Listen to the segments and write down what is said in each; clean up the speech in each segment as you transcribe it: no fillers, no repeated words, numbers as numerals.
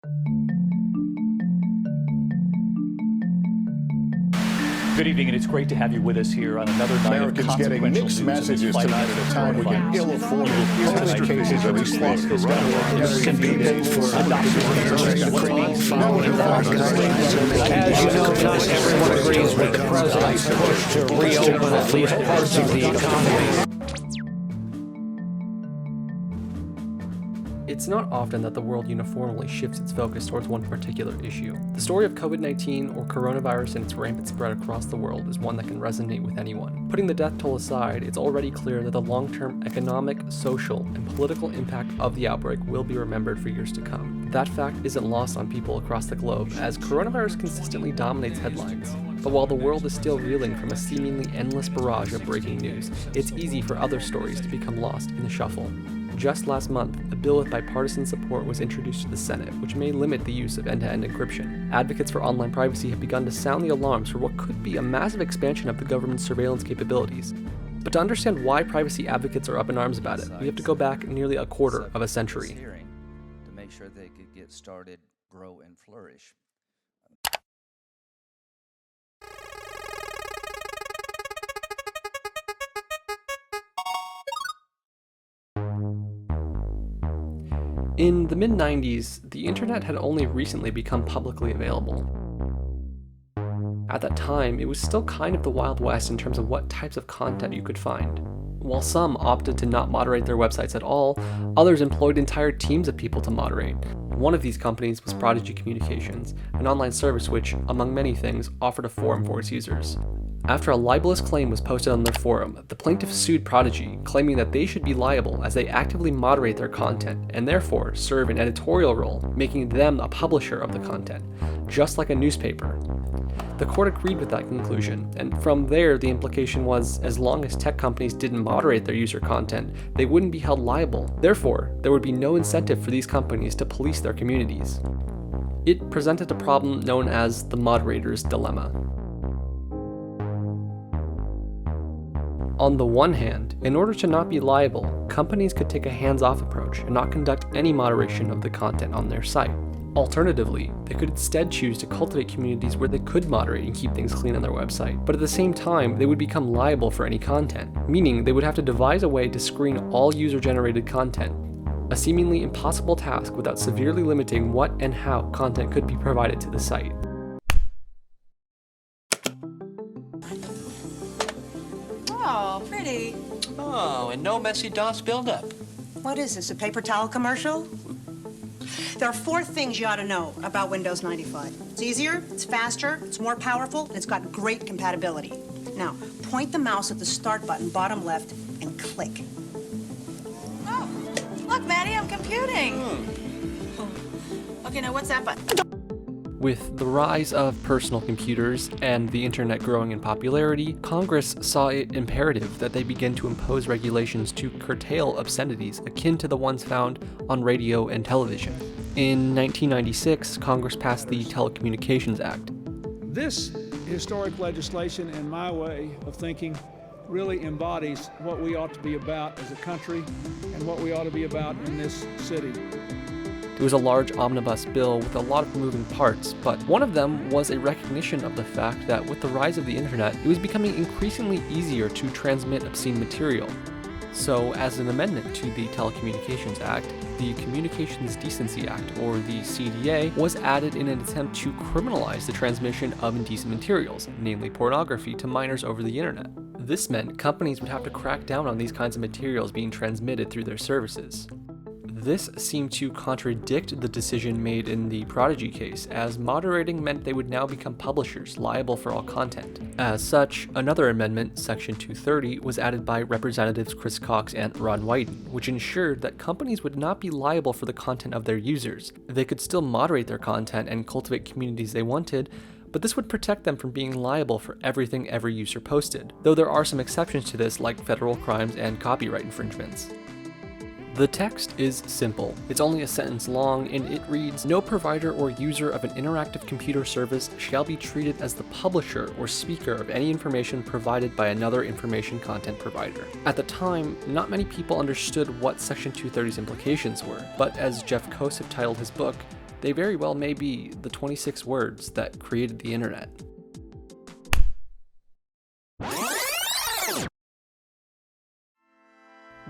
Good evening, and it's great to have you with us here on another night Americans of getting mixed messages tonight at a time when ill-informed COVID cases are responding to As you know, not everyone agrees with the president's push to reopen at least parts of the economy. It's not often that the world uniformly shifts its focus towards one particular issue. The story of COVID-19 or coronavirus and its rampant spread across the world is one that can resonate with anyone. Putting the death toll aside, it's already clear that the long-term economic, social, and political impact of the outbreak will be remembered for years to come. That fact isn't lost on people across the globe, as coronavirus consistently dominates headlines. But while the world is still reeling from a seemingly endless barrage of breaking news, it's easy for other stories to become lost in the shuffle. Just last month, a bill with bipartisan support was introduced to the Senate, which may limit the use of end-to-end encryption. Advocates for online privacy have begun to sound the alarms for what could be a massive expansion of the government's surveillance capabilities. But to understand why privacy advocates are up in arms about it, we have to go back nearly a quarter of a century. To make sure they could get started, grow, and flourish. In the mid-90s, the internet had only recently become publicly available. At that time, it was still kind of the Wild West in terms of what types of content you could find. While some opted to not moderate their websites at all, others employed entire teams of people to moderate. One of these companies was Prodigy Communications, an online service which, among many things, offered a forum for its users. After a libelous claim was posted on their forum, the plaintiff sued Prodigy, claiming that they should be liable as they actively moderate their content and therefore serve an editorial role, making them a publisher of the content, just like a newspaper. The court agreed with that conclusion, and from there the implication was as long as tech companies didn't moderate their user content, they wouldn't be held liable. Therefore, there would be no incentive for these companies to police their communities. It presented a problem known as the moderator's dilemma. On the one hand, in order to not be liable, companies could take a hands-off approach and not conduct any moderation of the content on their site. Alternatively, they could instead choose to cultivate communities where they could moderate and keep things clean on their website, but at the same time, they would become liable for any content, meaning they would have to devise a way to screen all user-generated content, a seemingly impossible task without severely limiting what and how content could be provided to the site. Oh, pretty. Oh, and no messy DOS buildup. What is this, a paper towel commercial? There are 4 things you ought to know about Windows 95. It's easier, it's faster, it's more powerful, and it's got great compatibility. Now, point the mouse at the start button, bottom left, and click. Oh, look, Maddie, I'm computing. Okay, now what's that button? With the rise of personal computers and the internet growing in popularity, Congress saw it imperative that they begin to impose regulations to curtail obscenities akin to the ones found on radio and television. In 1996, Congress passed the Telecommunications Act. This historic legislation, in my way of thinking, really embodies what we ought to be about as a country and what we ought to be about in this city. It was a large omnibus bill with a lot of moving parts, but one of them was a recognition of the fact that with the rise of the internet, it was becoming increasingly easier to transmit obscene material. So, as an amendment to the Telecommunications Act, the Communications Decency Act, or the CDA, was added in an attempt to criminalize the transmission of indecent materials, namely pornography, to minors over the internet. This meant companies would have to crack down on these kinds of materials being transmitted through their services. This seemed to contradict the decision made in the Prodigy case, as moderating meant they would now become publishers liable for all content. As such, another amendment, Section 230, was added by Representatives Chris Cox and Ron Wyden, which ensured that companies would not be liable for the content of their users. They could still moderate their content and cultivate communities they wanted, but this would protect them from being liable for everything every user posted, though there are some exceptions to this, like federal crimes and copyright infringements. The text is simple. It's only a sentence long, and it reads, "No provider or user of an interactive computer service shall be treated as the publisher or speaker of any information provided by another information content provider." At the time, not many people understood what Section 230's implications were, but as Jeff Kosip titled his book, they very well may be the 26 words that created the internet.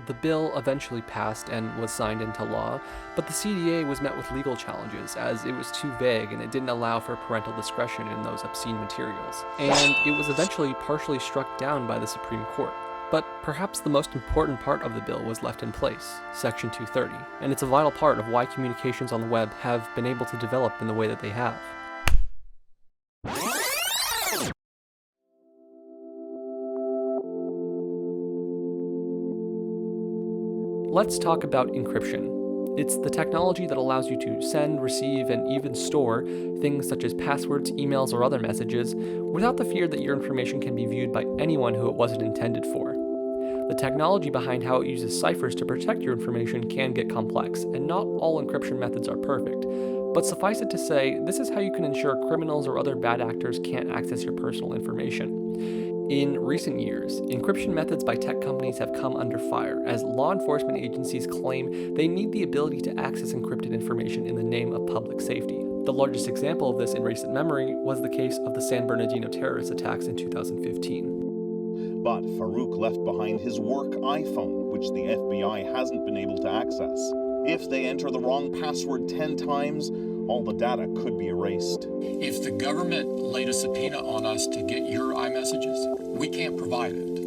The bill eventually passed and was signed into law, but the CDA was met with legal challenges as it was too vague and it didn't allow for parental discretion in those obscene materials. And it was eventually partially struck down by the Supreme Court. But perhaps the most important part of the bill was left in place, Section 230, and it's a vital part of why communications on the web have been able to develop in the way that they have. Let's talk about encryption. It's the technology that allows you to send, receive, and even store things such as passwords, emails, or other messages without the fear that your information can be viewed by anyone who it wasn't intended for. The technology behind how it uses ciphers to protect your information can get complex, and not all encryption methods are perfect. But suffice it to say, this is how you can ensure criminals or other bad actors can't access your personal information. In recent years, encryption methods by tech companies have come under fire as law enforcement agencies claim they need the ability to access encrypted information in the name of public safety. The largest example of this in recent memory was the case of the San Bernardino terrorist attacks in 2015. But Farouk left behind his work iPhone, which the FBI hasn't been able to access. If they enter the wrong password 10 times, all the data could be erased. If the government laid a subpoena on us to get your iMessages, we can't provide it.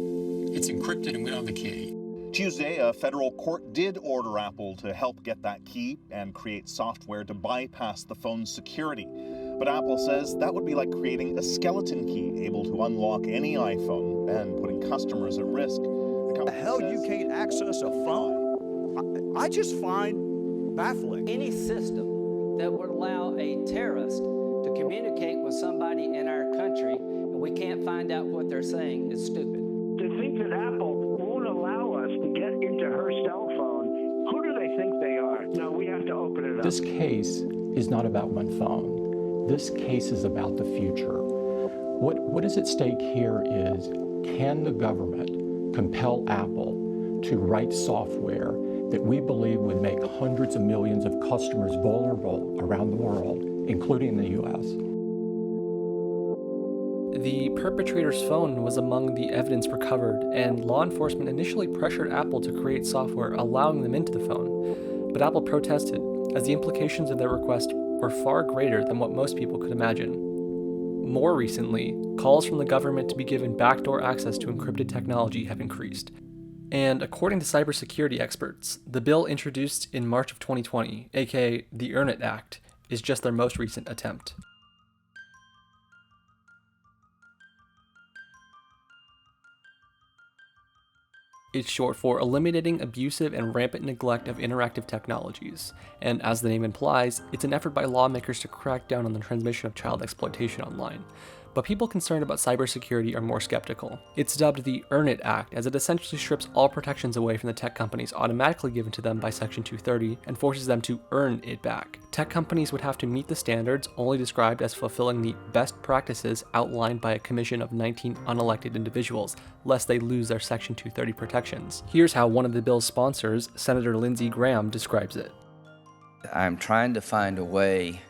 It's encrypted and we don't have the key. Tuesday, a federal court did order Apple to help get that key and create software to bypass the phone's security. But Apple says that would be like creating a skeleton key able to unlock any iPhone and putting customers at risk. The hell you can't access a phone? I just find baffling. Any system that would allow a terrorist to communicate with somebody in our country and we can't find out what they're saying is stupid. To think that Apple won't allow us to get into her cell phone, who do they think they are? No, we have to open it up. This case is not about one phone. This case is about the future. What is at stake here is, can the government compel Apple to write software that we believe would make hundreds of millions of customers vulnerable around the world, including the U.S.? The perpetrator's phone was among the evidence recovered, and law enforcement initially pressured Apple to create software allowing them into the phone. But Apple protested, as the implications of their request were far greater than what most people could imagine. More recently, calls from the government to be given backdoor access to encrypted technology have increased. And according to cybersecurity experts, the bill introduced in March of 2020, aka the Earn It Act, is just their most recent attempt. It's short for Eliminating Abusive and Rampant Neglect of Interactive Technologies, and as the name implies, it's an effort by lawmakers to crack down on the transmission of child exploitation online. But people concerned about cybersecurity are more skeptical. It's dubbed the Earn It Act, as it essentially strips all protections away from the tech companies automatically given to them by Section 230 and forces them to earn it back. Tech companies would have to meet the standards only described as fulfilling the best practices outlined by a commission of 19 unelected individuals, lest they lose their Section 230 protections. Here's how one of the bill's sponsors, Senator Lindsey Graham, describes it. I'm trying to find a way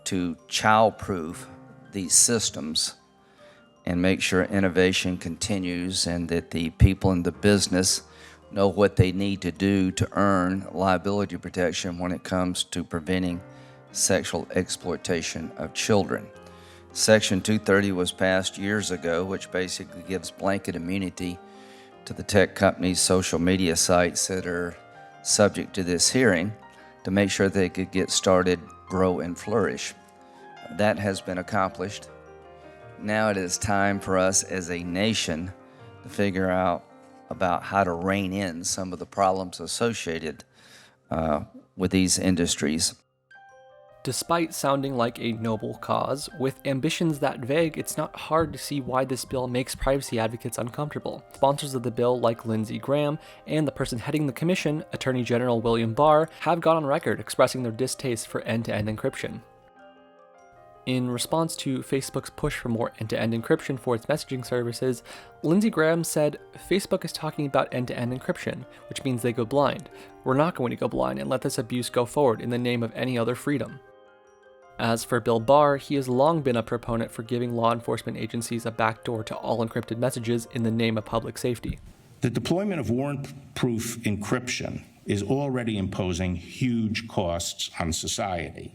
to child-proof these systems and make sure innovation continues and that the people in the business know what they need to do to earn liability protection when it comes to preventing sexual exploitation of children. Section 230 was passed years ago, which basically gives blanket immunity to the tech companies' social media sites that are subject to this hearing to make sure they could get started, grow, and flourish. That has been accomplished. Now it is time for us as a nation to figure out about how to rein in some of the problems associated with these industries. Despite sounding like a noble cause, with ambitions that vague, it's not hard to see why this bill makes privacy advocates uncomfortable. Sponsors of the bill, like Lindsey Graham, and the person heading the commission, Attorney General William Barr, have gone on record expressing their distaste for end-to-end encryption. In response to Facebook's push for more end-to-end encryption for its messaging services, Lindsey Graham said, "Facebook is talking about end-to-end encryption, which means they go blind. We're not going to go blind and let this abuse go forward in the name of any other freedom." As for Bill Barr, he has long been a proponent for giving law enforcement agencies a backdoor to all encrypted messages in the name of public safety. The deployment of warrant-proof encryption is already imposing huge costs on society.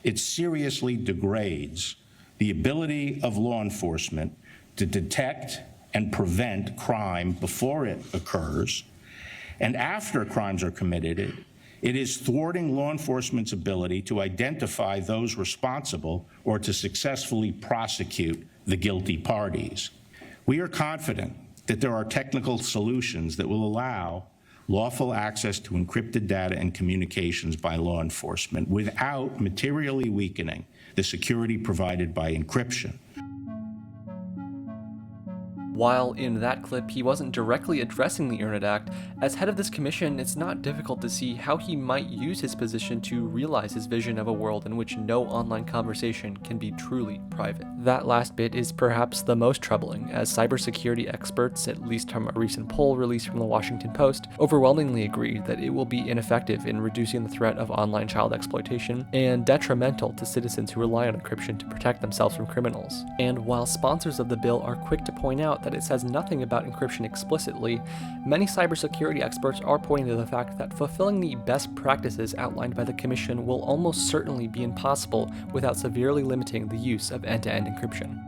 It seriously degrades the ability of law enforcement to detect and prevent crime before it occurs, and after crimes are committed, it is thwarting law enforcement's ability to identify those responsible or to successfully prosecute the guilty parties. We are confident that there are technical solutions that will allow lawful access to encrypted data and communications by law enforcement without materially weakening the security provided by encryption. While in that clip he wasn't directly addressing the Internet Act, as head of this commission, it's not difficult to see how he might use his position to realize his vision of a world in which no online conversation can be truly private. That last bit is perhaps the most troubling, as cybersecurity experts, at least from a recent poll released from the Washington Post, overwhelmingly agree that it will be ineffective in reducing the threat of online child exploitation and detrimental to citizens who rely on encryption to protect themselves from criminals. And while sponsors of the bill are quick to point out that it says nothing about encryption explicitly, many cybersecurity experts are pointing to the fact that fulfilling the best practices outlined by the Commission will almost certainly be impossible without severely limiting the use of end-to-end encryption.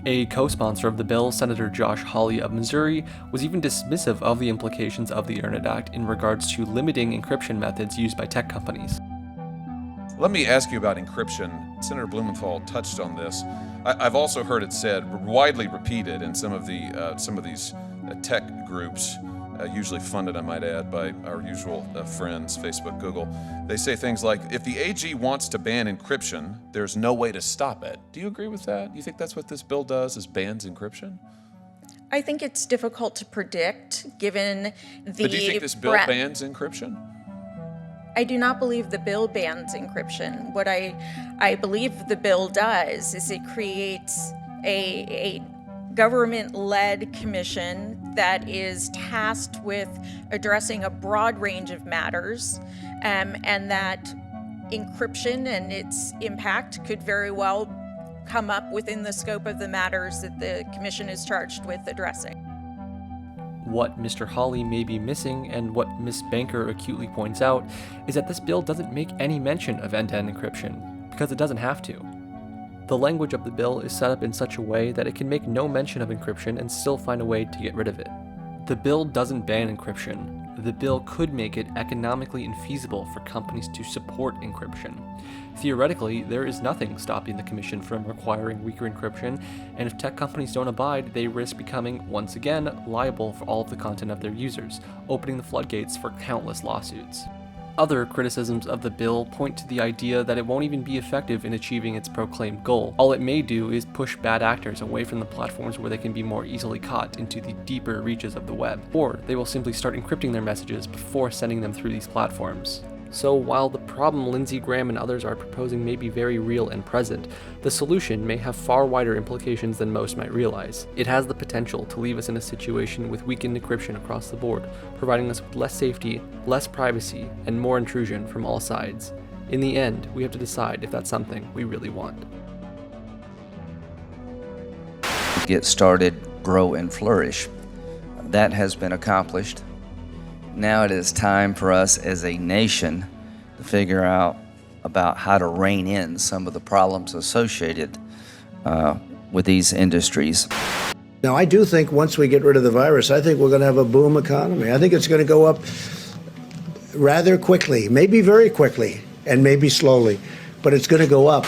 A co-sponsor of the bill, Senator Josh Hawley of Missouri, was even dismissive of the implications of the Internet Act in regards to limiting encryption methods used by tech companies. Let me ask you about encryption. Senator Blumenthal touched on this. I've also heard it said, widely repeated in some of these tech groups, usually funded, I might add, by our usual friends, Facebook, Google. They say things like, if the AG wants to ban encryption, there's no way to stop it. Do you agree with that? Do you think that's what this bill does, is bans encryption? I think it's difficult to predict, given the... But do you think this bill bans encryption? I do not believe the bill bans encryption. What I believe the bill does is it creates a government-led commission that is tasked with addressing a broad range of matters, and that encryption and its impact could very well come up within the scope of the matters that the commission is charged with addressing. What Mr. Hawley may be missing, and what Ms. Banker acutely points out, is that this bill doesn't make any mention of end-to-end encryption, because it doesn't have to. The language of the bill is set up in such a way that it can make no mention of encryption and still find a way to get rid of it. The bill doesn't ban encryption. The bill could make it economically infeasible for companies to support encryption. Theoretically, there is nothing stopping the Commission from requiring weaker encryption, and if tech companies don't abide, they risk becoming, once again, liable for all of the content of their users, opening the floodgates for countless lawsuits. Other criticisms of the bill point to the idea that it won't even be effective in achieving its proclaimed goal. All it may do is push bad actors away from the platforms where they can be more easily caught into the deeper reaches of the web, or they will simply start encrypting their messages before sending them through these platforms. So while the problem Lindsey Graham and others are proposing may be very real and present, the solution may have far wider implications than most might realize. It has the potential to leave us in a situation with weakened encryption across the board, providing us with less safety, less privacy, and more intrusion from all sides. In the end, we have to decide if that's something we really want. Get started, grow, and flourish. That has been accomplished. Now it is time for us as a nation to figure out about how to rein in some of the problems associated with these industries. Now, I do think once we get rid of the virus, I think we're going to have a boom economy. I think it's going to go up rather quickly, maybe very quickly, and maybe slowly, but it's going to go up.